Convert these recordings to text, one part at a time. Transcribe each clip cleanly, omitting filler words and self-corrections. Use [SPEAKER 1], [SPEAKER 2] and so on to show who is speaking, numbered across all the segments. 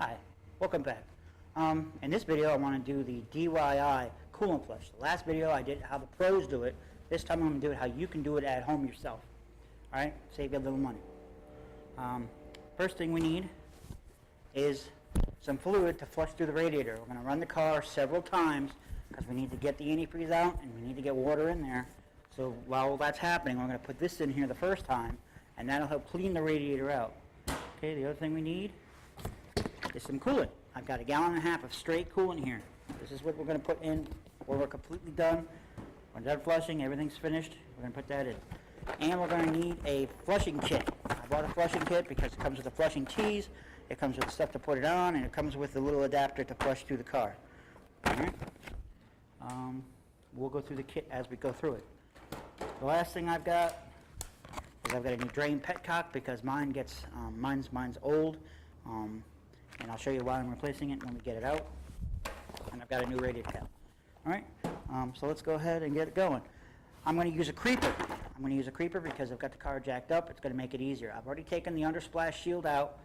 [SPEAKER 1] Hi, welcome back. In this video I want to do the DYI coolant flush. The last video I did how the pros do it. This time I'm going to do it how you can do it at home yourself. Alright, save you a little money. First thing we need is some fluid to flush through the radiator. We're going to run the car several times because we need to get the antifreeze out and we need to get water in there. So while that's happening, we're going to put this in here the first time and that'll help clean the radiator out. Okay, the other thing we need is some coolant. I've got 1.5 gallons of straight coolant here. This is what we're going to put in when we're completely done. We're done flushing, everything's finished. We're going to put that in. And we're going to need a flushing kit. I bought a flushing kit because it comes with the flushing tees, it comes with the stuff to put it on, and it comes with the little adapter to flush through the car. Alright? We'll go through the kit as we go through it. The last thing I've got is I've got a new drain petcock because mine gets, mine's old. And I'll show you why I'm replacing it when we get it out. And I've got a new radiator cap. Alright, so let's go ahead and get it going. I'm going to use a creeper. I'm going to use a creeper because I've got the car jacked up. It's going to make it easier. I've already taken the undersplash shield out.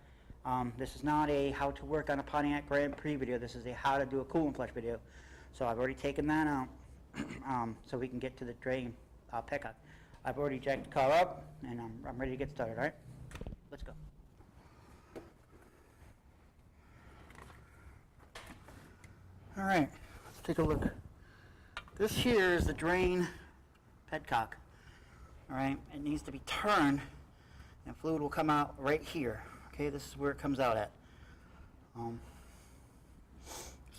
[SPEAKER 1] This is not a how to work on a Pontiac Grand Prix video. This is a how to do a coolant flush video. So I've already taken that out so we can get to the drain petcock. I've already jacked the car up and I'm ready to get started. Alright, let's go. Alright, let's take a look. This here is the drain petcock. Alright, it needs to be turned and fluid will come out right here. Okay, this is where it comes out at.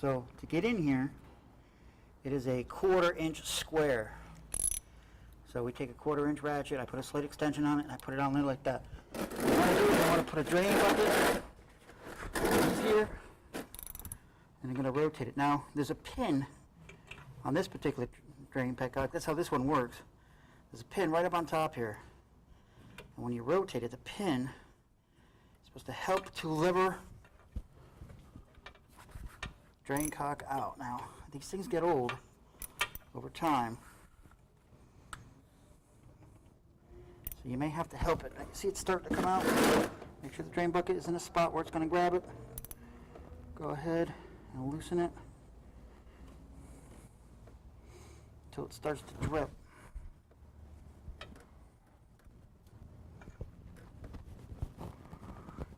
[SPEAKER 1] So to get in here, it is a 1/4 inch square. So we take a 1/4 inch ratchet, I put a slate extension on it, and I put it on there like that. What I want to do is I want to put a drain bucket here. And I'm going to rotate it. Now, there's a pin on this particular drain petcock. That's how this one works. There's a pin right up on top here. And when you rotate it, the pin is supposed to help to lever drain cock out. Now, these things get old over time. So you may have to help it. You see it starting to come out. Make sure the drain bucket is in a spot where it's going to grab it. Go ahead and loosen it until it starts to drip.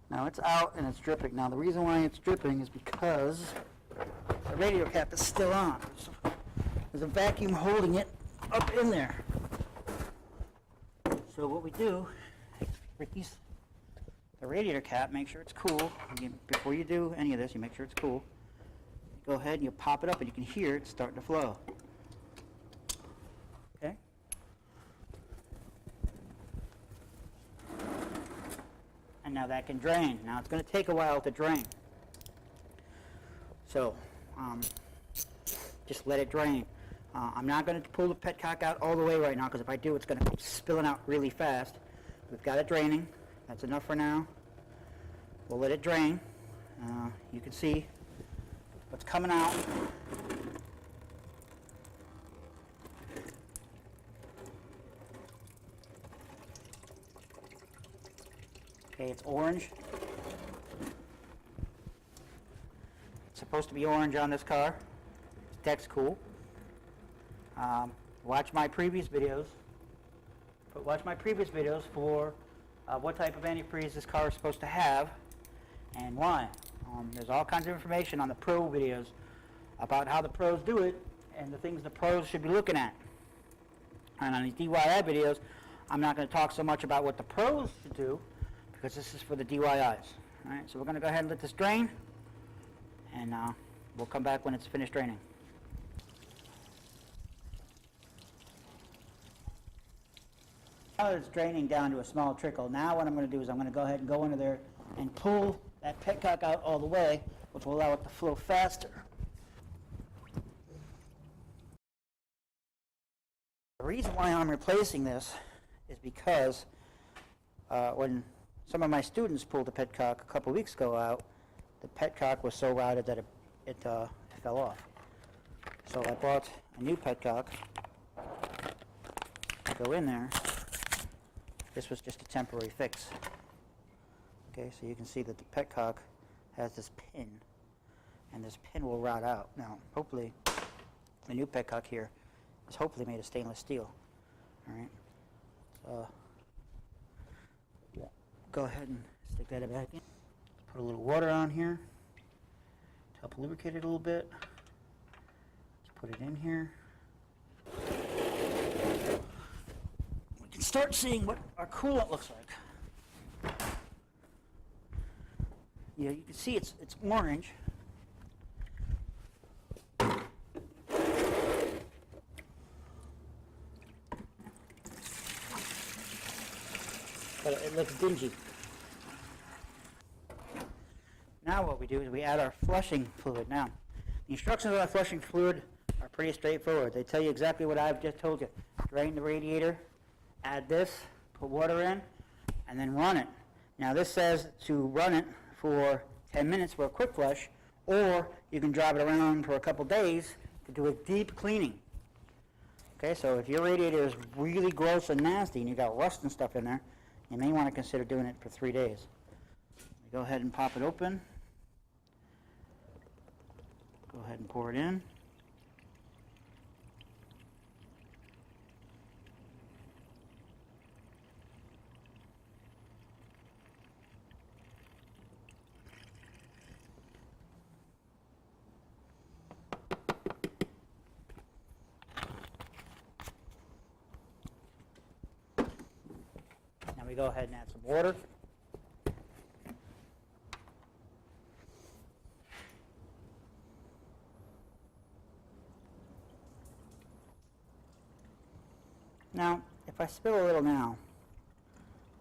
[SPEAKER 1] Now it's out and it's dripping. Now the reason why it's dripping is because the radiator cap is still on. There's a vacuum holding it up in there. So what we do is release the radiator cap, make sure it's cool. Before you do any of this, you make sure it's cool. Go ahead and you pop it up and you can hear it starting to flow. Okay? And now that can drain. Now it's going to take a while to drain. So, just let it drain. I'm not going to pull the petcock out all the way right now because if I do, it's going to be spilling out really fast. We've got it draining. That's enough for now. We'll let it drain. You can see what's coming out. Okay, it's orange. It's supposed to be orange on this car. That's cool. Watch my previous videos. Watch my previous videos for what type of antifreeze this car is supposed to have and why. There's all kinds of information on the pro videos about how the pros do it and the things the pros should be looking at. And on these DYI videos, I'm not going to talk so much about what the pros should do because this is for the DYIs. Alright, so we're going to go ahead and let this drain and we'll come back when it's finished draining. Now it's draining down to a small trickle. Now what I'm going to do is I'm going to go ahead and go into there and pull that petcock out all the way, which will allow it to flow faster. The reason why I'm replacing this is because when some of my students pulled the petcock a couple weeks ago out, the petcock was so rotted that it fell off. So I bought a new petcock to go in there. This was just a temporary fix. Okay, so you can see that the petcock has this pin, and this pin will rot out. Now, hopefully, the new petcock here is hopefully made of stainless steel. All right, so go ahead and stick that back in. Put a little water on here to help lubricate it a little bit. Let's put it in here. We can start seeing what our coolant looks like. Yeah, you can see it's orange. But it looks dingy. Now what we do is we add our flushing fluid. Now, the instructions on our flushing fluid are pretty straightforward. They tell you exactly what I've just told you. Drain the radiator, add this, put water in, and then run it. Now this says to run it for 10 minutes for a quick flush, or you can drive it around for a couple days to do a deep cleaning. Okay, so if your radiator is really gross and nasty and you got rust and stuff in there, you may want to consider doing it for 3 days. Go ahead and pop it open. Go ahead and pour it in. Now we go ahead and add some water. Now, if I spill a little now,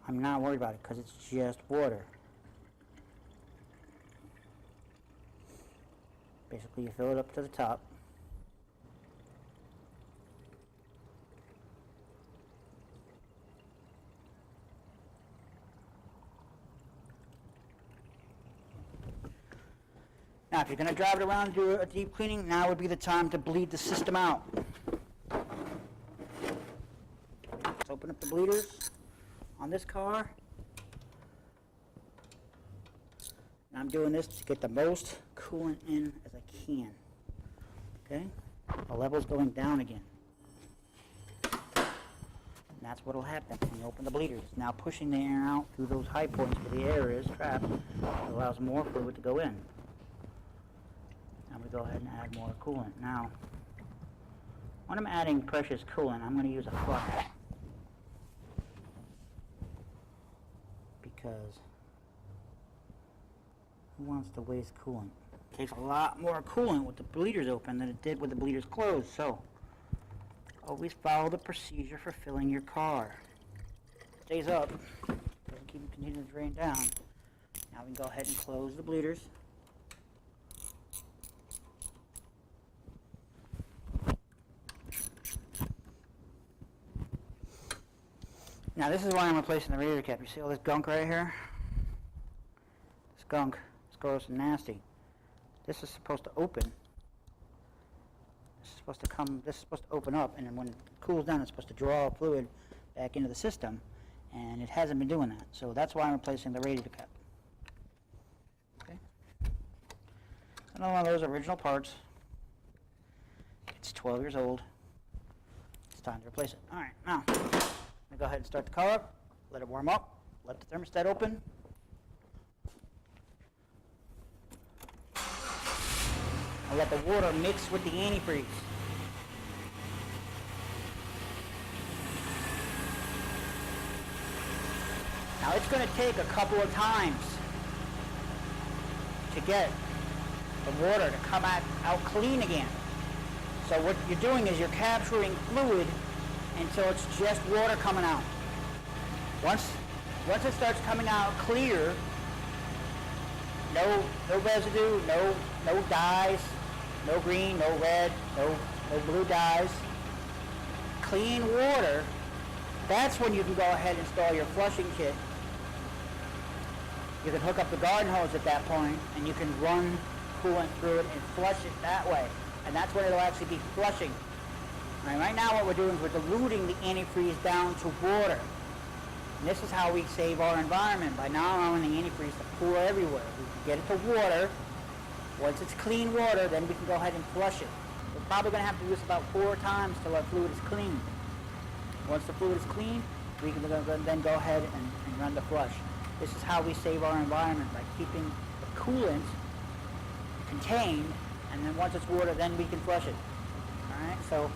[SPEAKER 1] I'm not worried about it because it's just water. Basically, you fill it up to the top. Now, if you're going to drive it around and do a deep cleaning, now would be the time to bleed the system out. Let's open up the bleeders on this car. And I'm doing this to get the most coolant in as I can. Okay? The level's going down again. And that's what will happen when you open the bleeders. It's now pushing the air out through those high points where the air is trapped. It allows more fluid to go in. Now we go ahead and add more coolant. Now, when I'm adding precious coolant, I'm going to use a flush. Because who wants to waste coolant? It takes a lot more coolant with the bleeders open than it did with the bleeders closed. So, always follow the procedure for filling your car. Stays up. Doesn't keep continuing to drain down. Now we can go ahead and close the bleeders. Now this is why I'm replacing the radiator cap. You see all this gunk right here? This gunk is gross and nasty. This is supposed to open. This is supposed to open up, and then when it cools down, it's supposed to draw fluid back into the system, and it hasn't been doing that. So that's why I'm replacing the radiator cap. Okay. Another one of those original parts. It's 12 years old. It's time to replace it. All right, now. I'm going to go ahead and start the car up, let it warm up, let the thermostat open. I'll let the water mix with the antifreeze. Now it's going to take a couple of times to get the water to come out clean again. So what you're doing is you're capturing fluid until it's just water coming out. Once it starts coming out clear, no residue, no dyes, no green, no red, no blue dyes, clean water, that's when you can go ahead and install your flushing kit. You can hook up the garden hose at that point, and you can run coolant through it and flush it that way. And that's when it'll actually be flushing. Right now what we're doing is we're diluting the antifreeze down to water. And this is how we save our environment, by not allowing the antifreeze to pour everywhere. We can get it to water. Once it's clean water, then we can go ahead and flush it. We're probably going to have to do this about 4 times till our fluid is clean. Once the fluid is clean, we can then go ahead and run the flush. This is how we save our environment, by keeping the coolant contained, and then once it's water, then we can flush it. All right, so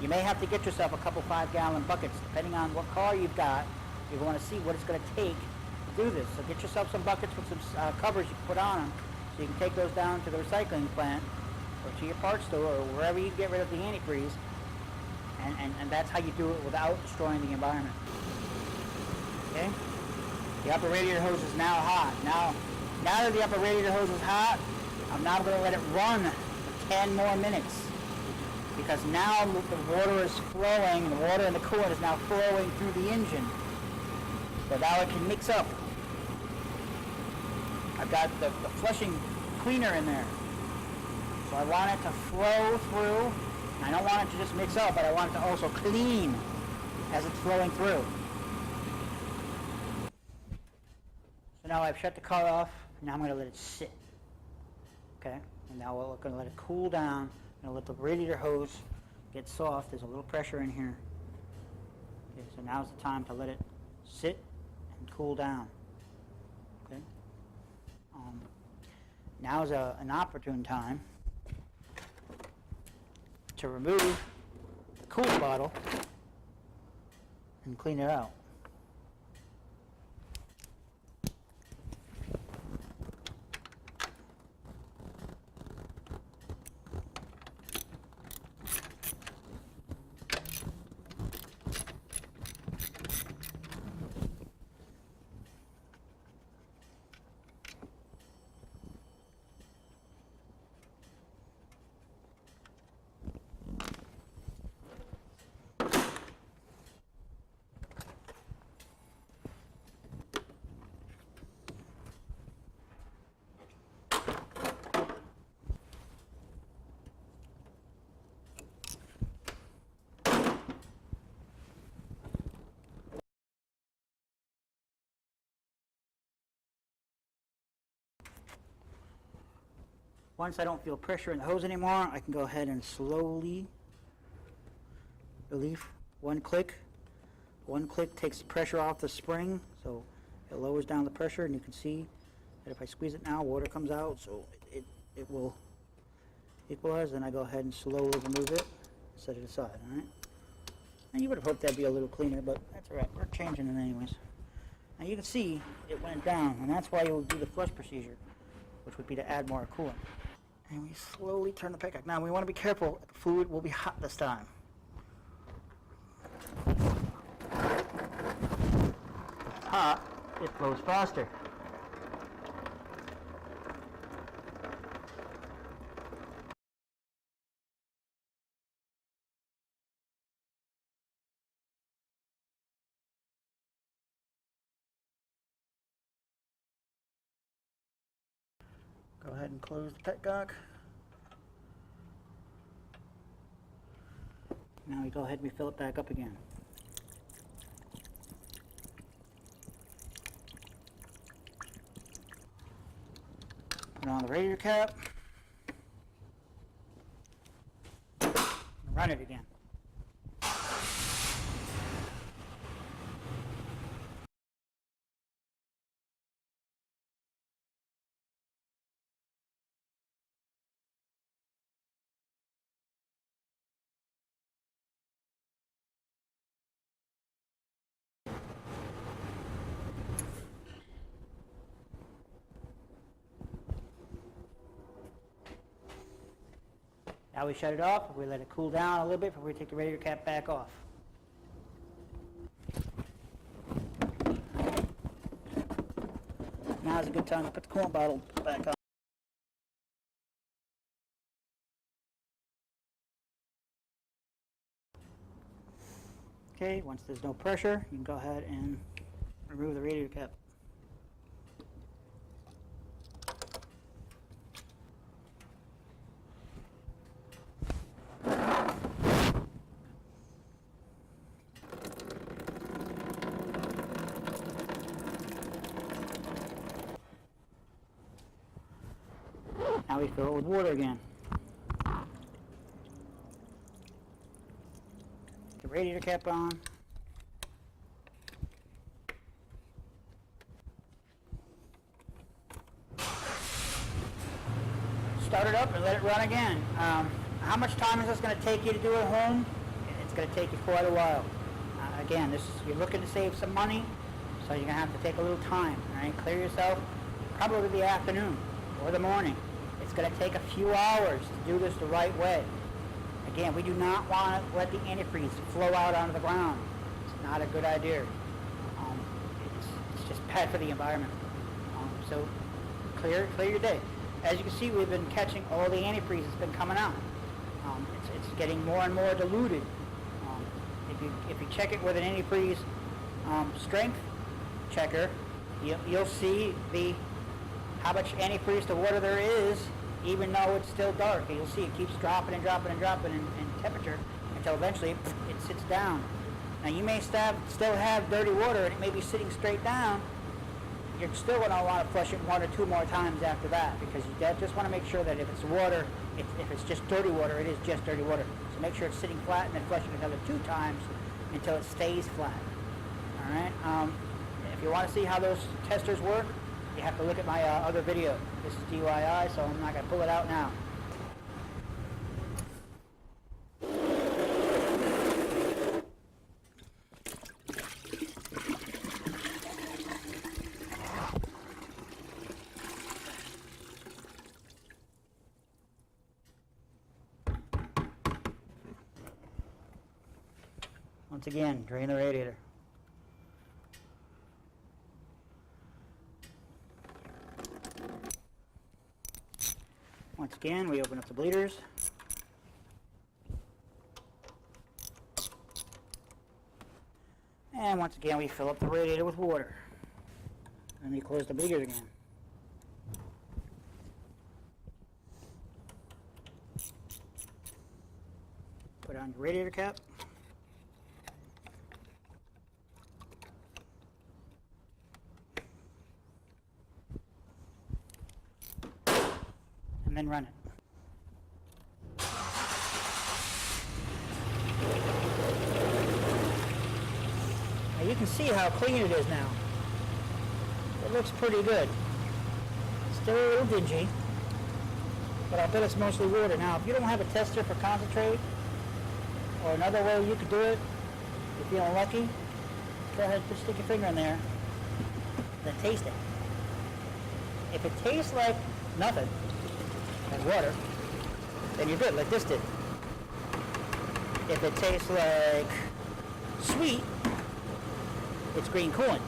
[SPEAKER 1] you may have to get yourself a couple 5-gallon buckets, depending on what car you've got. You want to see what it's going to take to do this. So get yourself some buckets with some covers you can put on them, so you can take those down to the recycling plant or to your parts store or wherever you get rid of the antifreeze, and that's how you do it without destroying the environment. Okay? The upper radiator hose is now hot. Now that the upper radiator hose is hot, I'm now going to let it run for 10 more minutes, because now the water is flowing, the water and the coolant is now flowing through the engine. So now it can mix up. I've got the flushing cleaner in there. So I want it to flow through. I don't want it to just mix up, but I want it to also clean as it's flowing through. So now I've shut the car off. Now I'm going to let it sit. Okay? And now we're going to let it cool down. I'm going to let the radiator hose get soft. There's a little pressure in here. Okay, so now's the time to let it sit and cool down. Okay? Now's an opportune time to remove the coolant bottle and clean it out. Once I don't feel pressure in the hose anymore, I can go ahead and slowly relieve. One click takes the pressure off the spring, so it lowers down the pressure, and you can see that if I squeeze it now, water comes out, so it will equalize. Then I go ahead and slowly remove it, set it aside. All right. And you would have hoped that'd be a little cleaner, but that's all right. We're changing it anyways. Now you can see it went down, and that's why you would do the flush procedure, which would be to add more coolant. And we slowly turn the petcock. Now we want to be careful. The fluid will be hot this time. When it's hot, it flows faster. Go ahead and close the petcock. Now we go ahead and refill it back up again. Put on the radiator cap. And run it again. Now we shut it off. We let it cool down a little bit before we take the radiator cap back off. Now is a good time to put the coolant bottle back on. Okay, once there's no pressure, you can go ahead and remove the radiator cap. Now we fill it with water again. The radiator cap on. Start it up and let it run again. How much time is this going to take you to do at home? It's going to take you quite a while. Again, you're looking to save some money, so you're going to have to take a little time. All right, clear yourself, probably the afternoon or the morning. It's going to take a few hours to do this the right way. Again, we do not want to let the antifreeze flow out onto the ground. It's not a good idea. It's just bad for the environment. So clear your day. As you can see, we've been catching all the antifreeze that's been coming out. It's getting more and more diluted. If you check it with an antifreeze strength checker, you'll see how much antifreeze to water there is, even though it's still dark. You'll see it keeps dropping and dropping and dropping in temperature until eventually it sits down. Now you may still have dirty water and it may be sitting straight down. You're still going to want to flush it 1 or 2 more times after that, because you just want to make sure that if it's water, if it's just dirty water, it is just dirty water. So make sure it's sitting flat and then flushing it another 2 times until it stays flat. All right. If you want to see how those testers work, you have to look at my other video. This is DYI, so I'm not going to pull it out now. Once again, drain the radiator. Once again, we open up the bleeders. And once again, we fill up the radiator with water. And we close the bleeders again. Put on your radiator cap. And then run it. Now you can see how clean it is now. It looks pretty good. Still a little dingy, but I bet it's mostly water. Now, if you don't have a tester for concentrate, or another way you could do it, if you're feeling lucky, go ahead and just stick your finger in there, then taste it. If it tastes like nothing, like water, then you're good, like this did. If it tastes like sweet, it's green coolant.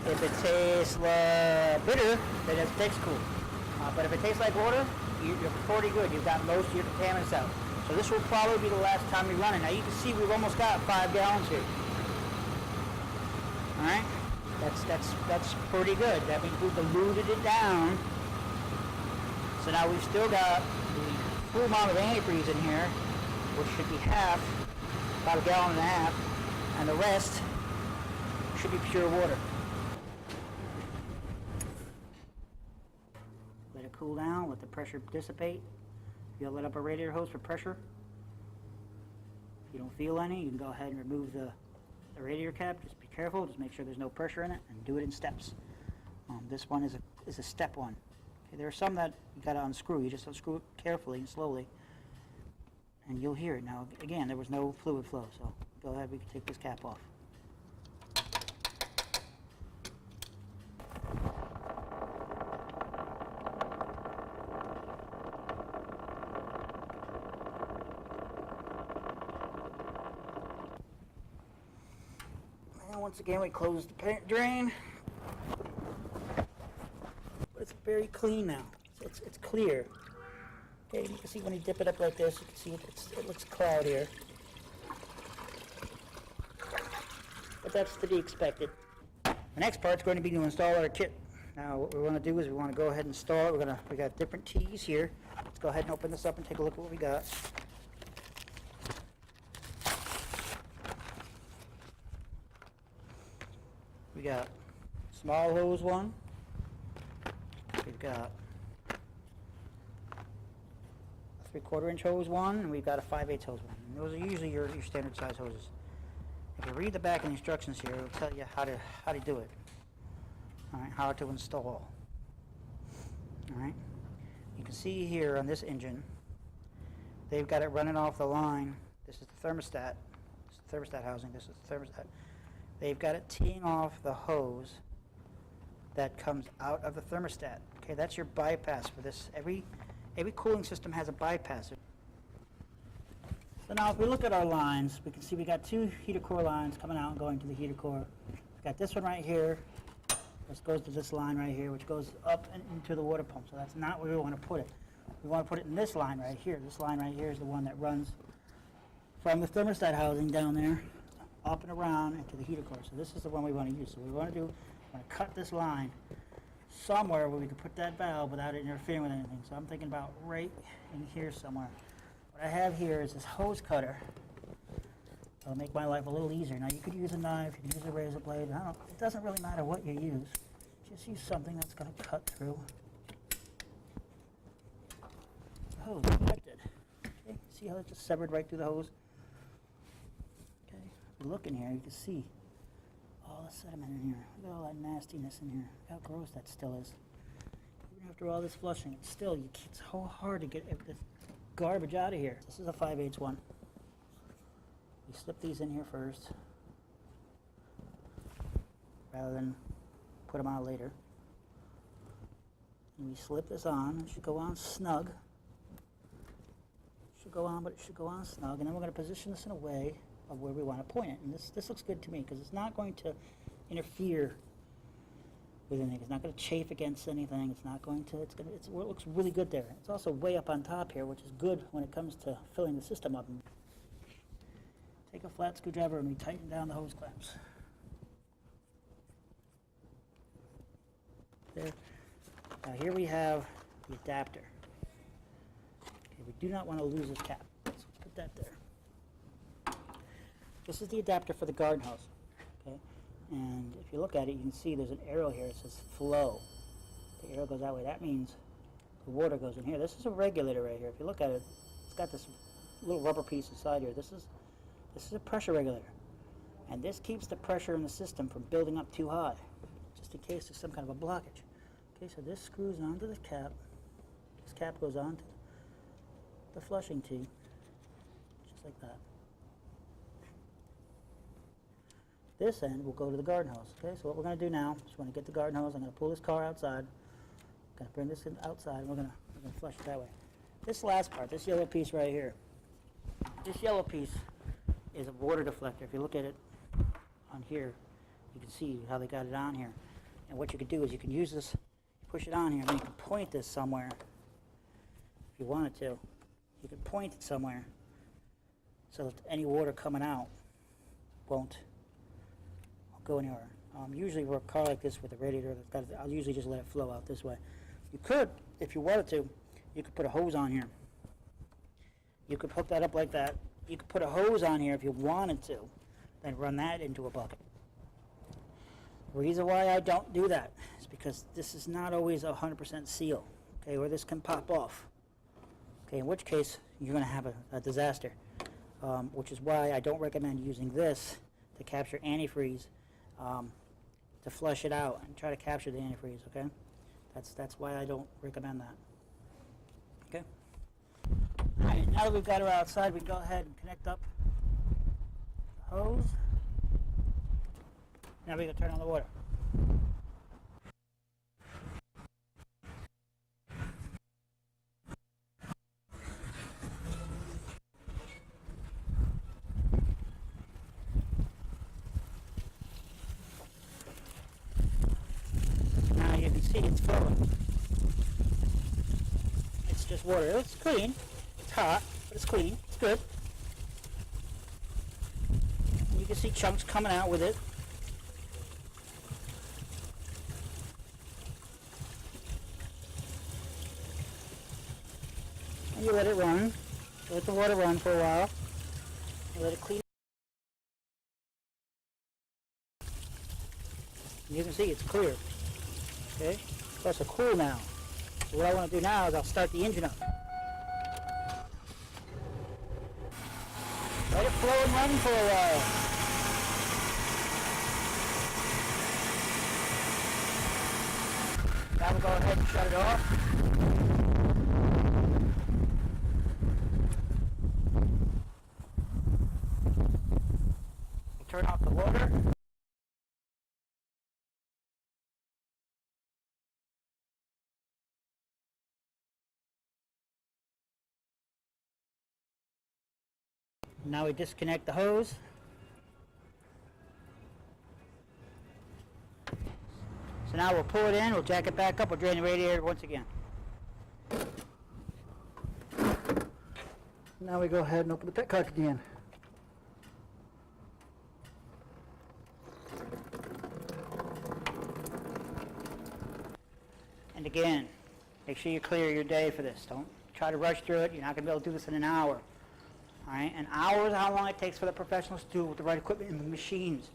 [SPEAKER 1] If it tastes like bitter, then it's Dex Cool. But if it tastes like water, you're pretty good. You've got most of your contaminants out. So this will probably be the last time we run it. Now you can see we've almost got 5 gallons here. All right, that's pretty good. That means we've diluted it down. So now we've still got the full amount of antifreeze in here, which should be half, about 1.5 gallons, and the rest should be pure water. Let it cool down, let the pressure dissipate. If you let up a radiator hose for pressure, if you don't feel any, you can go ahead and remove the radiator cap. Just be careful, just make sure there's no pressure in it, and do it in steps. This one is a step one. Okay, there are some that you got to unscrew. You just unscrew it carefully and slowly, and you'll hear it. Now, again, there was no fluid flow, so go ahead, we can take this cap off. And once again, we close the drain. But it's very clean now. It's clear. Okay, you can see when you dip it up like this, you can see it looks cloudier. But that's to be expected. The next part's going to be to install our kit. Now what we want to do is we want to go ahead and install it. We got different tees here. Let's go ahead and open this up and take a look at what we got. We got small hose one, We've got a 3/4 inch hose one, and we've got a 5/8 hose one. And those are usually your standard size hoses. If you read the back of the instructions here, it'll tell you how to do it. All right, how to install. All right, you can see here on this engine, they've got it running off the line. This is the thermostat. This is the thermostat housing. This is the thermostat. They've got it teeing off the hose that comes out of the thermostat. Okay, that's your bypass for this. Every cooling system has a bypass. So now if we look at our lines, we can see we got 2 heater core lines coming out and going to the heater core. We've got this one right here. This goes to this line right here, which goes up and into the water pump. So that's not where we want to put it. We want to put it in this line right here. This line right here is the one that runs from the thermostat housing down there, up and around into the heater core. So this is the one we want to use. So what we want to do, we want to cut this line somewhere where we can put that valve without it interfering with anything. So I'm thinking about right in here somewhere. What I have here is this hose cutter. It'll make my life a little easier. Now you could use a knife, you can use a razor blade. It doesn't really matter what you use. Just use something that's going to cut through. The hose connected. Okay, see how it just severed right through the hose? Okay, if you look in here, you can see all the sediment in here. Look at all that nastiness in here. Look how gross that still is. Even after all this flushing, it's still, it's so hard to get this garbage out of here. This is a 5/8 one. We slip these in here first, rather than put them out later. And we slip this on. It should go on snug. It should go on, but it should go on snug. And then we're going to position this in a way of where we want to point it. And this looks good to me because it's not going to interfere with anything. It's not going to chafe against anything. It's not going to. It looks really good there. It's also way up on top here, which is good when it comes to filling the system up. Take a flat screwdriver and we tighten down the hose clamps. There. Now here we have the adapter. Okay, we do not want to lose this cap, so let's put that there. This is the adapter for the garden hose. Okay, and if you look at it, you can see there's an arrow here. It says flow. The arrow goes that way. That means the water goes in here. This is a regulator right here. If you look at it, it's got this little rubber piece inside here. This is a pressure regulator, and this keeps the pressure in the system from building up too high, just in case there's some kind of a blockage. Okay, so this screws onto this cap. This cap goes onto the flushing tee, just like that. This end will go to the garden hose. Okay, so what we're going to do now is we're going to get the garden hose. I'm going to pull this car outside. I'm going to bring this outside, and we're going to flush it that way. This last part, this yellow piece right here, this yellow piece is a water deflector. If you look at it on here, you can see how they got it on here. And what you can do is you can use this, push it on here, and then you can point this somewhere if you wanted to. You can point it somewhere so that any water coming out won't go anywhere. Usually for a car like this with a radiator, I'll usually just let it flow out this way. You could, if you wanted to, you could put a hose on here. You could hook that up like that. You could put a hose on here if you wanted to, then run that into a bucket. The reason why I don't do that is because this is not always a 100% seal, okay, or this can pop off, okay, in which case you're going to have a disaster, which is why I don't recommend using this to capture antifreeze, to flush it out and try to capture the antifreeze, okay? That's why I don't recommend that, okay? All right, now that we've got her outside, we can go ahead and connect up the hose. Now we can turn on the water. Now you can see it's flowing. It's just water. It's clean. It's hot, but it's clean. It's good. And you can see chunks coming out with it. And you let it run. Let the water run for a while. You let it clean. And you can see it's clear. Okay? It's also cool now. So what I want to do now is I'll start the engine up. Let it flow and run for a while. Now we'll go ahead and shut it off. We'll turn off the water. Now we disconnect the hose. So now we'll pull it in, we'll jack it back up, we'll drain the radiator once again. Now we go ahead and open the petcock again. And again, make sure you clear your day for this. Don't try to rush through it. You're not going to be able to do this in an hour. All right? An hour is how long it takes for the professionals to do it with the right equipment and the machines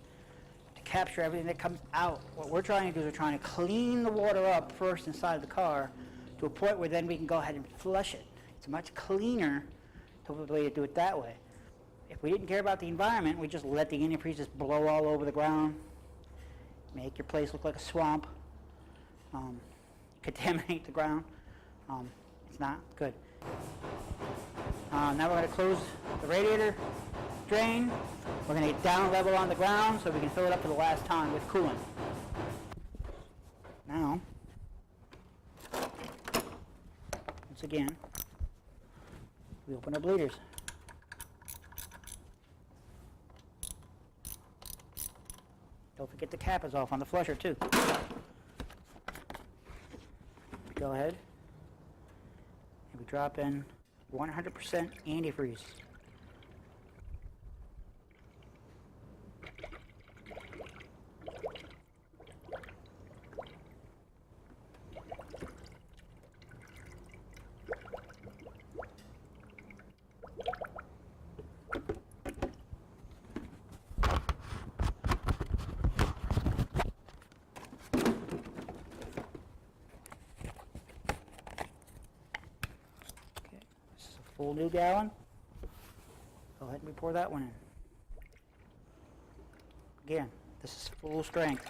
[SPEAKER 1] to capture everything that comes out. What we're trying to do is we're trying to clean the water up first inside the car to a point where then we can go ahead and flush it. It's much cleaner the way to do it that way. If we didn't care about the environment, we just let the antifreeze just blow all over the ground, make your place look like a swamp, contaminate the ground. It's not good. Now we're going to close the radiator drain. We're going to get down level on the ground so we can fill it up for the last time with coolant. Now, once again, we open our bleeders. Don't forget the cap is off on the flusher too. Go ahead and we drop in 100% antifreeze. Full new gallon. Go ahead and we pour that one in. Again, this is full strength.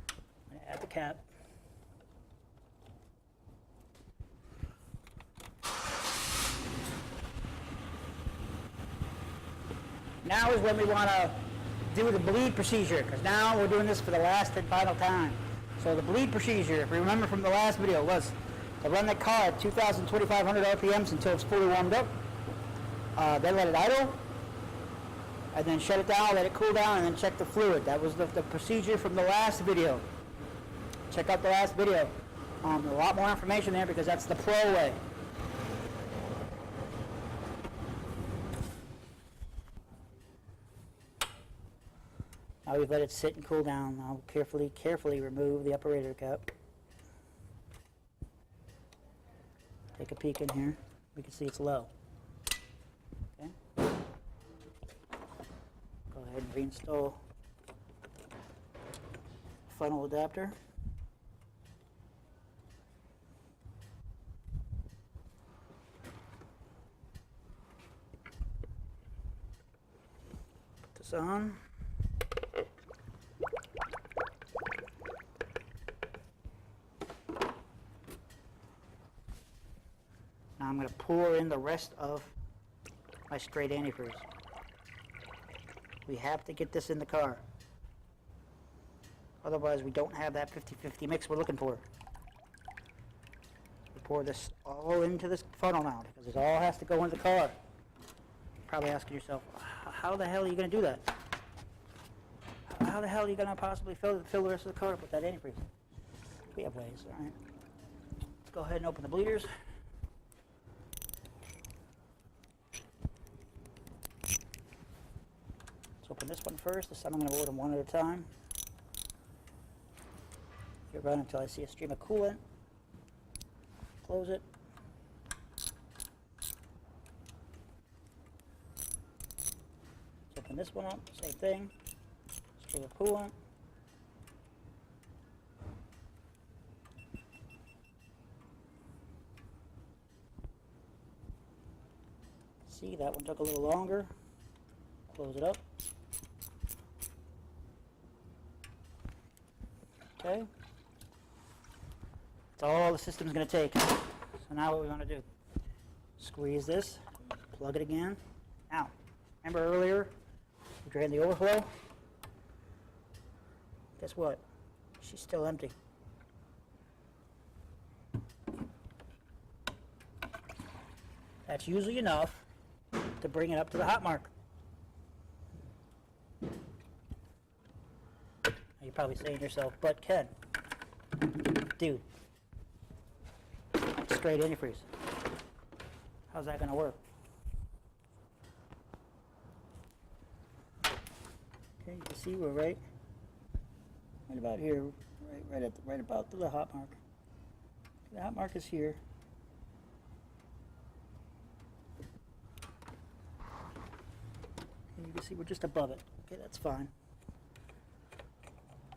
[SPEAKER 1] I'm going to add the cap. Now is when we want to do the bleed procedure, because now we're doing this for the last and final time. So the bleed procedure, if you remember from the last video, was to run the car at 2,000, 2,500 RPMs until it's fully warmed up. Then let it idle, and then shut it down, let it cool down, and then check the fluid. That was the procedure from the last video. Check out the last video. A lot more information there because that's the pro way. Now we've let it sit and cool down. Now carefully remove the upper radiator cap. Take a peek in here. We can see it's low. Okay. Go ahead and reinstall funnel adapter. Put this on. Now I'm going to pour in the rest of my straight antifreeze. We have to get this in the car. Otherwise we don't have that 50-50 mix we're looking for. We pour this all into this funnel now because it all has to go in the car. You're probably asking yourself, how the hell are you going to do that? How the hell are you going to possibly fill the rest of the car up with that antifreeze? We have ways, all right. Let's go ahead and open the bleeders. Let's open this one first. This time I'm going to load them one at a time. Let it run until I see a stream of coolant. Close it. Open this one up, same thing. Stream of coolant. See, that one took a little longer. Close it up. Okay. That's all the system's going to take. So now what we want to do, squeeze this, plug it again. Now, remember earlier, we drained the overflow? Guess what? She's still empty. That's usually enough to bring it up to the hot mark. You're probably saying to yourself, but Ken, dude, straight antifreeze. How's that going to work? Okay, you can see we're right about here, right about the hot mark. The hot mark is here. And you can see we're just above it. Okay, that's fine.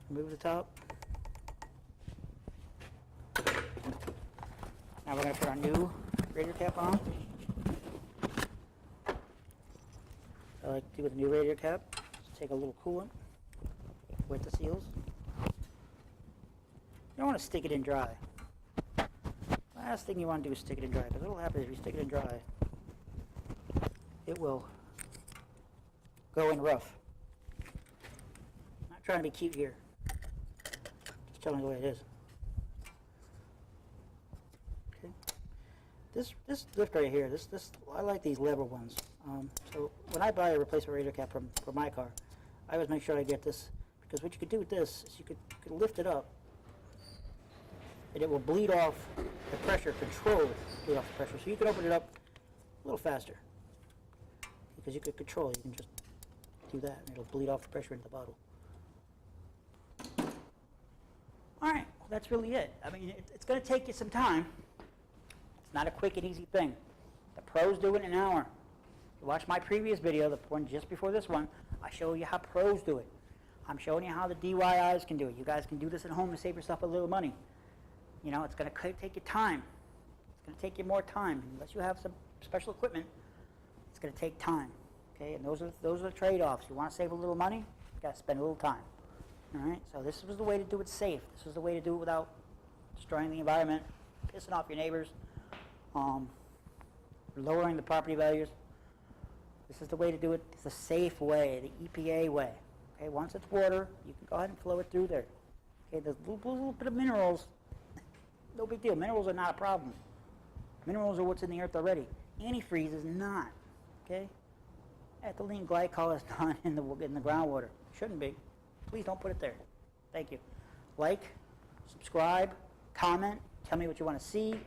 [SPEAKER 1] Move the top. Now we're going to put our new radiator cap on. I like to do with a new radiator cap. Just take a little coolant, wet the seals. You don't want to stick it in dry. Last thing you want to do is stick it in dry, because what will happen is if you stick it in dry, it will go in rough. I'm not trying to be cute here. Just telling you the way it is. Okay. This lift right here, I like these lever ones. So when I buy a replacement radiator cap for my car, I always make sure I get this, because what you could do with this is you could lift it up, and it will bleed off the pressure, control bleed off the pressure. So you can open it up a little faster, because you could control it. You can just do that, and it'll bleed off the pressure into the bottle. All right, well, that's really it. I mean, it's going to take you some time. It's not a quick and easy thing. The pros do it in an hour. If you watch my previous video, the one just before this one, I show you how pros do it. I'm showing you how the DYIs can do it. You guys can do this at home to save yourself a little money. You know, it's going to take you time. It's going to take you more time. Unless you have some special equipment, it's going to take time. Okay, and those are the trade-offs. You want to save a little money, you got to spend a little time. All right, so this was the way to do it safe. This was the way to do it without destroying the environment, pissing off your neighbors, lowering the property values. This is the way to do it. It's the safe way, the EPA way. Okay, once it's water, you can go ahead and flow it through there. Okay, the little bit of minerals, no big deal. Minerals are not a problem. Minerals are what's in the earth already. Antifreeze is not. Okay, ethylene glycol is not in the groundwater. Shouldn't be. Please don't put it there. Thank you. Like, subscribe, comment. Tell me what you want to see.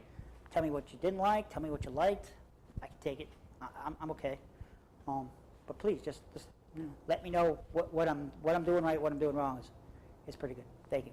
[SPEAKER 1] Tell me what you didn't like. Tell me what you liked. I can take it. I'm okay. But please just let me know what I'm doing right, what I'm doing wrong is pretty good. Thank you.